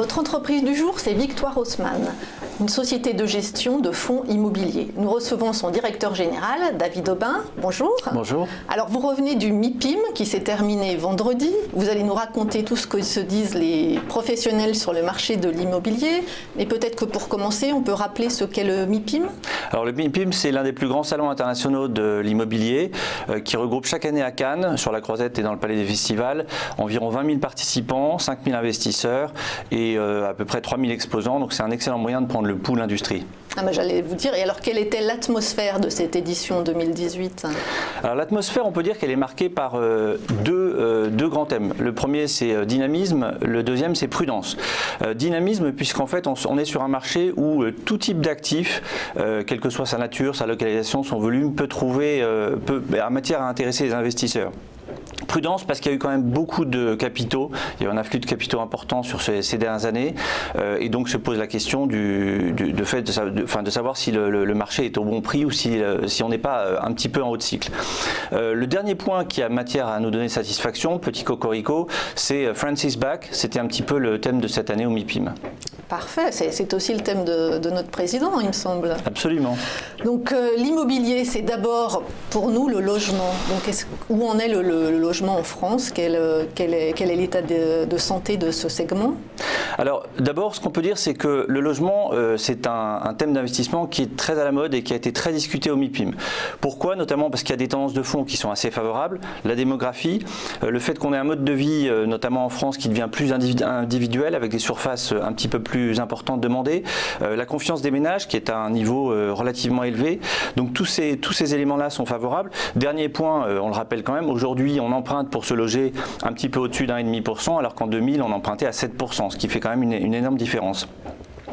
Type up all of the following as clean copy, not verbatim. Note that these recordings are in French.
Notre entreprise du jour, c'est Victoire Haussmann, une société de gestion de fonds immobiliers. Nous recevons son directeur général, David Aubin. Bonjour. Bonjour. Alors, vous revenez du MIPIM qui s'est terminé vendredi. Vous allez nous raconter tout ce que se disent les professionnels sur le marché de l'immobilier. Mais peut-être que pour commencer, on peut rappeler ce qu'est le MIPIM. Alors, le MIPIM, c'est l'un des plus grands salons internationaux de l'immobilier qui regroupe chaque année à Cannes, sur la Croisette et dans le Palais des Festivals, environ 20 000 participants, 5 000 investisseurs et à peu près 3 000 exposants. Donc, c'est un excellent moyen de prendre le pouls de l'industrie. Ah ben j'allais vous dire, et alors quelle était l'atmosphère de cette édition 2018? Alors l'atmosphère, on peut dire qu'elle est marquée par deux grands thèmes. Le premier, c'est dynamisme, le deuxième, c'est prudence. Dynamisme, puisqu'en fait, on est sur un marché où tout type d'actifs, quelle que soit sa nature, sa localisation, son volume, peut trouver en matière à intéresser les investisseurs. Prudence parce qu'il y a eu quand même beaucoup de capitaux, il y a eu un afflux de capitaux important sur ces dernières années et donc se pose la question de savoir si le marché est au bon prix ou si on n'est pas un petit peu en haut de cycle. Le dernier point qui a matière à nous donner satisfaction, petit cocorico, c'est Francis Bach, c'était un petit peu le thème de cette année au MIPIM. Parfait, c'est aussi le thème de notre président, il me semble. Absolument. Donc l'immobilier, c'est d'abord pour nous le logement. Donc où en est le logement en France? Quel est l'état de santé de ce segment? Alors d'abord, ce qu'on peut dire, c'est que le logement, c'est un thème d'investissement qui est très à la mode et qui a été très discuté au MIPIM. Pourquoi? Notamment parce qu'il y a des tendances de fonds qui sont assez favorables, la démographie, le fait qu'on ait un mode de vie, notamment en France, qui devient plus individuel, avec des surfaces un petit peu plus importantes demandées, la confiance des ménages qui est à un niveau relativement élevé. Donc tous ces éléments-là sont favorables. Dernier point, on le rappelle quand même, aujourd'hui on emprunte pour se loger un petit peu au-dessus d'1,5%, alors qu'en 2000 on empruntait à 7%, ce qui fait quand même une énorme différence.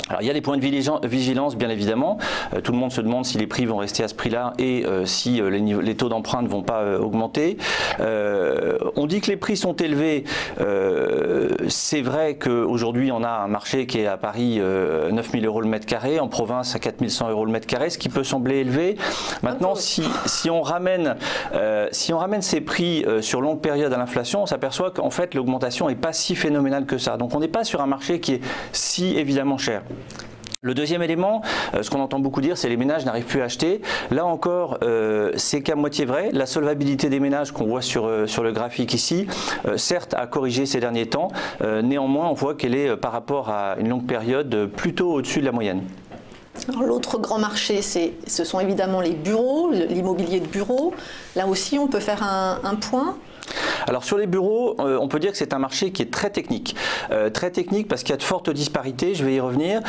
Alors il y a des points de vigilance bien évidemment, tout le monde se demande si les prix vont rester à ce prix-là et si les taux d'emprunt ne vont pas augmenter. On dit que les prix sont élevés, c'est vrai qu'aujourd'hui on a un marché qui est à Paris 9 000 € le mètre carré, en province à 4 100 € le mètre carré, ce qui peut sembler élevé. Maintenant si on ramène ces prix sur longue période à l'inflation, on s'aperçoit qu'en fait l'augmentation n'est pas si phénoménale que ça. Donc on n'est pas sur un marché qui est si évidemment cher. Le deuxième élément, ce qu'on entend beaucoup dire, c'est que les ménages n'arrivent plus à acheter. Là encore, c'est qu'à moitié vrai. La solvabilité des ménages qu'on voit sur le graphique ici, certes a corrigé ces derniers temps. Néanmoins, on voit qu'elle est par rapport à une longue période plutôt au-dessus de la moyenne. L'autre grand marché, ce sont évidemment les bureaux, l'immobilier de bureaux. Là aussi, on peut faire un point. Alors sur les bureaux, on peut dire que c'est un marché qui est très technique parce qu'il y a de fortes disparités, je vais y revenir.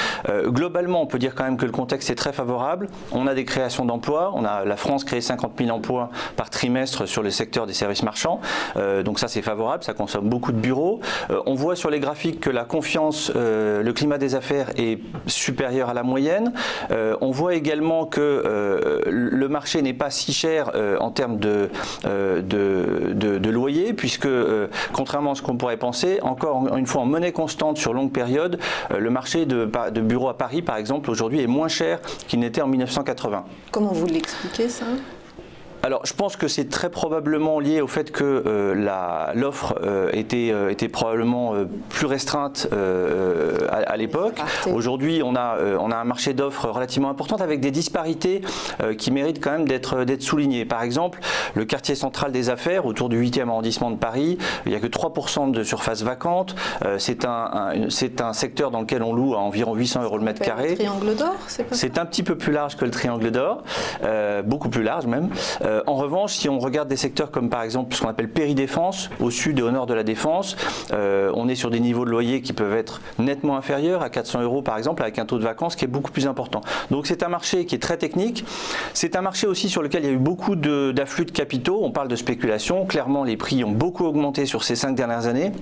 Globalement, on peut dire quand même que le contexte est très favorable. On a des créations d'emplois, la France crée 50 000 emplois par trimestre sur le secteur des services marchands, donc ça c'est favorable, ça consomme beaucoup de bureaux. On voit sur les graphiques que la confiance, le climat des affaires est supérieur à la moyenne. On voit également que le marché n'est pas si cher en termes de loyer, puisque contrairement à ce qu'on pourrait penser, encore une fois en monnaie constante sur longue période, le marché de bureaux à Paris par exemple aujourd'hui est moins cher qu'il n'était en 1980. Comment vous l'expliquez ça ? Alors, je pense que c'est très probablement lié au fait que l'offre était probablement plus restreinte à l'époque. Aujourd'hui, on a un marché d'offres relativement important avec des disparités qui méritent quand même d'être soulignées. Par exemple, le quartier central des affaires, autour du 8e arrondissement de Paris, il n'y a que 3% de surface vacante. C'est un secteur dans lequel on loue à environ 800 € le mètre carré. Le triangle d'or, c'est un petit peu plus large que le triangle d'or, beaucoup plus large même. En revanche, si on regarde des secteurs comme par exemple ce qu'on appelle péridéfense, au sud et au nord de la Défense, on est sur des niveaux de loyer qui peuvent être nettement inférieurs à 400 € par exemple, avec un taux de vacances qui est beaucoup plus important. Donc c'est un marché qui est très technique. C'est un marché aussi sur lequel il y a eu beaucoup d'afflux de capitaux. On parle de spéculation. Clairement, les prix ont beaucoup augmenté sur ces 5 dernières années.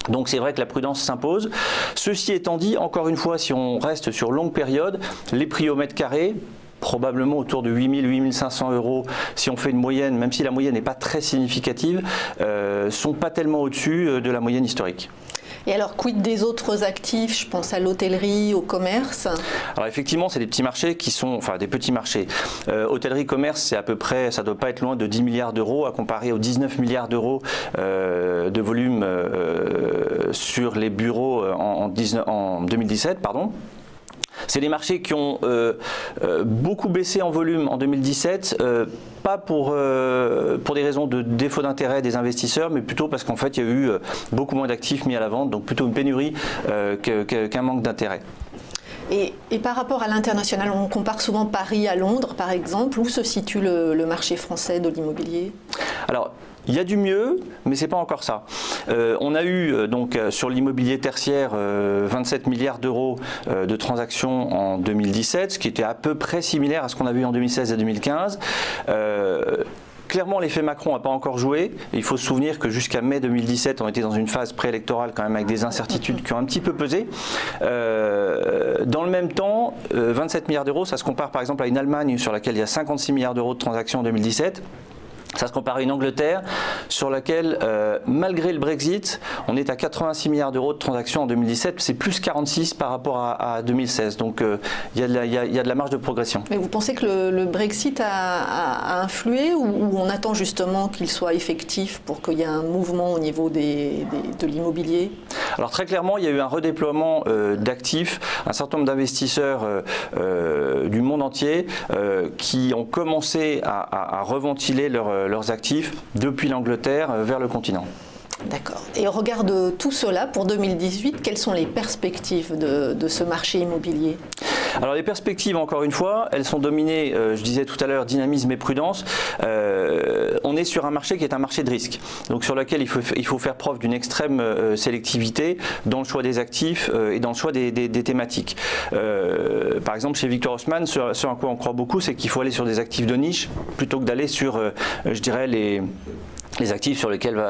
Donc c'est vrai que la prudence s'impose. Ceci étant dit, encore une fois, si on reste sur longue période, les prix au mètre carré, probablement autour de 8 000 – 8 500 € si on fait une moyenne, même si la moyenne n'est pas très significative, sont pas tellement au-dessus de la moyenne historique. Et alors, quid des autres actifs? Je pense à l'hôtellerie, au commerce. Alors effectivement, c'est des petits marchés qui sont, enfin des petits marchés. Hôtellerie, commerce, c'est à peu près, ça ne doit pas être loin de 10 milliards d'euros à comparer aux 19 milliards d'euros de volume sur les bureaux en 2017, pardon. C'est des marchés qui ont beaucoup baissé en volume en 2017, pas pour des raisons de défaut d'intérêt des investisseurs, mais plutôt parce qu'en fait il y a eu beaucoup moins d'actifs mis à la vente, donc plutôt une pénurie qu'un manque d'intérêt. Et par rapport à l'international, on compare souvent Paris à Londres par exemple. Où se situe le marché français de l'immobilier? Alors, il y a du mieux, mais ce n'est pas encore ça. On a eu donc sur l'immobilier tertiaire 27 milliards d'euros de transactions en 2017, ce qui était à peu près similaire à ce qu'on a vu en 2016 et 2015. Clairement, l'effet Macron n'a pas encore joué. Il faut se souvenir que jusqu'à mai 2017, on était dans une phase préélectorale quand même avec des incertitudes qui ont un petit peu pesé. Dans le même temps, 27 milliards d'euros, ça se compare par exemple à une Allemagne sur laquelle il y a 56 milliards d'euros de transactions en 2017. Ça se compare à une Angleterre sur laquelle, malgré le Brexit, on est à 86 milliards d'euros de transactions en 2017. C'est plus 46 par rapport à 2016. Donc il y a de la marge de progression. Mais vous pensez que le Brexit a influé ou on attend justement qu'il soit effectif pour qu'il y ait un mouvement au niveau de l'immobilier? Alors très clairement, il y a eu un redéploiement d'actifs, un certain nombre d'investisseurs du monde entier qui ont commencé à reventiler leurs actifs depuis l'Angleterre vers le continent. D'accord. Et au regard de tout cela, pour 2018, quelles sont les perspectives de ce marché immobilier? Alors les perspectives, encore une fois, elles sont dominées, je disais tout à l'heure, dynamisme et prudence. On est sur un marché qui est un marché de risque, donc sur lequel il faut faire preuve d'une extrême sélectivité dans le choix des actifs et dans le choix des thématiques. Par exemple, chez Victor Haussmann, ce à quoi on croit beaucoup, c'est qu'il faut aller sur des actifs de niche plutôt que d'aller sur, je dirais, les actifs sur lesquels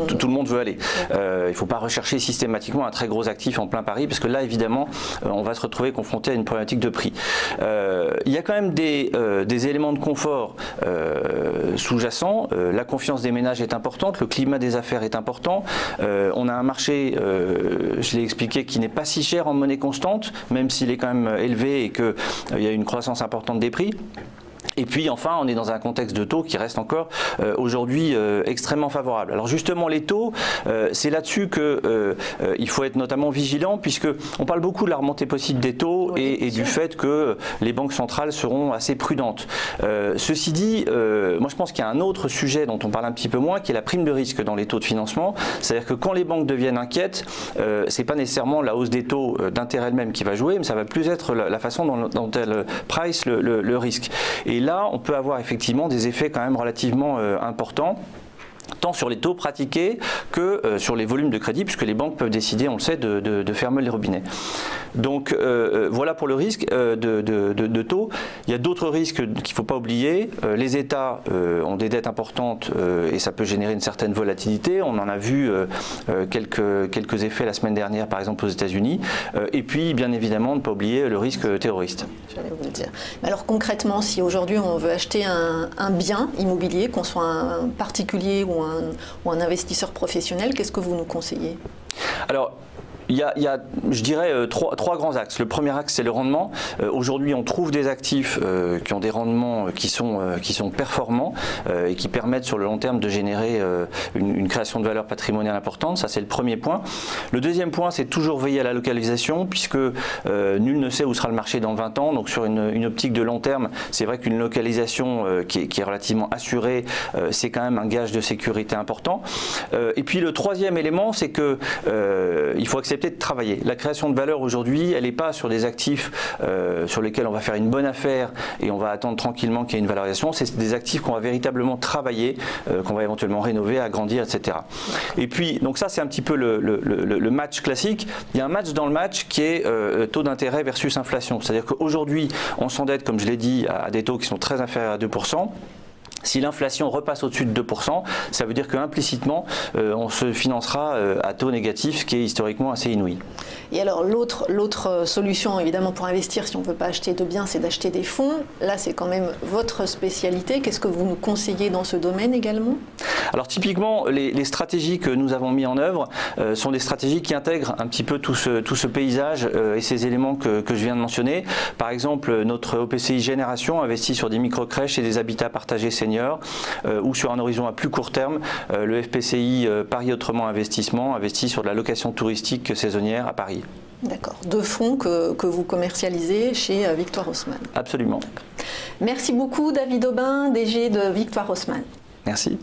tout le monde veut aller. Il ne faut pas rechercher systématiquement un très gros actif en plein Paris, parce que là, évidemment, on va se retrouver confronté à une problématique de prix. Il y a quand même des éléments de confort sous-jacents. La confiance des ménages est importante, le climat des affaires est important. On a un marché, je l'ai expliqué, qui n'est pas si cher en monnaie constante, même s'il est quand même élevé et qu'il y a une croissance importante des prix. Et puis enfin, on est dans un contexte de taux qui reste encore aujourd'hui extrêmement favorable. Alors justement, les taux, c'est là-dessus qu'il faut être notamment vigilant, puisqu'on parle beaucoup de la remontée possible des taux et du fait que les banques centrales seront assez prudentes. Ceci dit, moi je pense qu'il y a un autre sujet dont on parle un petit peu moins, qui est la prime de risque dans les taux de financement. C'est-à-dire que quand les banques deviennent inquiètes, c'est pas nécessairement la hausse des taux d'intérêt elle-même qui va jouer, mais ça va plus être la façon dont elles price le risque. Et là, on peut avoir effectivement des effets quand même relativement importants, tant sur les taux pratiqués que sur les volumes de crédit, puisque les banques peuvent décider, on le sait, de fermer les robinets. Donc voilà pour le risque de taux. Il y a d'autres risques qu'il ne faut pas oublier. Les États ont des dettes importantes et ça peut générer une certaine volatilité. On en a vu quelques effets la semaine dernière, par exemple aux États-Unis. Et puis, bien évidemment, ne pas oublier le risque terroriste. J'allais vous le dire. Alors concrètement, si aujourd'hui on veut acheter un bien immobilier, qu'on soit un particulier ou un investisseur professionnel, qu'est-ce que vous nous conseillez? Alors, il y a, je dirais, trois grands axes. Le premier axe, c'est le rendement. Aujourd'hui, on trouve des actifs qui ont des rendements qui sont performants et qui permettent sur le long terme de générer une création de valeur patrimoniale importante. Ça, c'est le premier point. Le deuxième point, c'est toujours veiller à la localisation, puisque nul ne sait où sera le marché dans 20 ans. Donc sur une optique de long terme, c'est vrai qu'une localisation qui est relativement assurée, c'est quand même un gage de sécurité important. Et puis le troisième élément, c'est que il faut accepter de travailler. La création de valeur aujourd'hui, elle n'est pas sur des actifs sur lesquels on va faire une bonne affaire et on va attendre tranquillement qu'il y ait une valorisation. C'est des actifs qu'on va véritablement travailler, qu'on va éventuellement rénover, agrandir, etc. Et puis, donc ça c'est un petit peu le match classique. Il y a un match dans le match qui est taux d'intérêt versus inflation. C'est-à-dire qu'aujourd'hui, on s'endette, comme je l'ai dit, à des taux qui sont très inférieurs à 2%. Si l'inflation repasse au-dessus de 2%, ça veut dire qu'implicitement, on se financera à taux négatif, ce qui est historiquement assez inouï. Et alors l'autre solution évidemment pour investir, si on ne veut pas acheter de biens, c'est d'acheter des fonds. Là, c'est quand même votre spécialité. Qu'est-ce que vous nous conseillez dans ce domaine également? Alors typiquement, les stratégies que nous avons mis en œuvre sont des stratégies qui intègrent un petit peu tout ce paysage et ces éléments que je viens de mentionner. Par exemple, notre OPCI Génération investit sur des micro-crèches et des habitats partagés seniors, ou sur un horizon à plus court terme, le FPCI Paris Autrement Investissement investit sur de la location touristique saisonnière à Paris. D'accord. 2 fonds que vous commercialisez chez Victoire Haussmann. Absolument. Merci beaucoup David Aubin, DG de Victoire Haussmann. Merci.